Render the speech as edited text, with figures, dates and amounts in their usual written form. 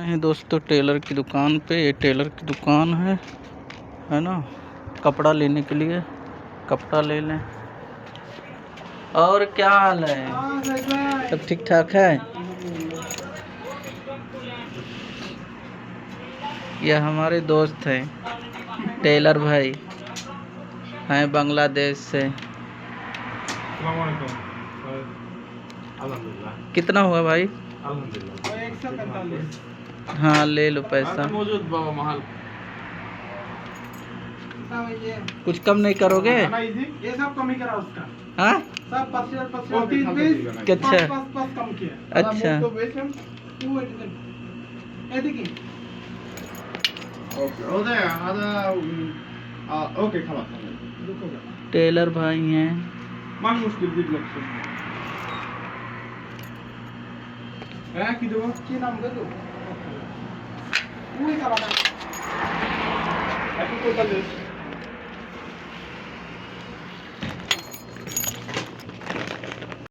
हैं दोस्तों टेलर की दुकान पे। ये टेलर की दुकान है ना। कपड़ा लेने के लिए कपड़ा ले लें। और क्या हाल है? सब ठीक ठाक है। ये हमारे दोस्त हैं टेलर भाई, हैं बांग्लादेश से। कितना हुआ भाई? 145। हाँ ले लो पैसा। कुछ कम नहीं करोगे? ये सब कम ही करा उसका। हाँ सब 25 अच्छा कम किया। अच्छा ओके टेलर भाई हैं। मान मुश्किल भी लगता है कि दो की नाम दे दो वो ही का बात है।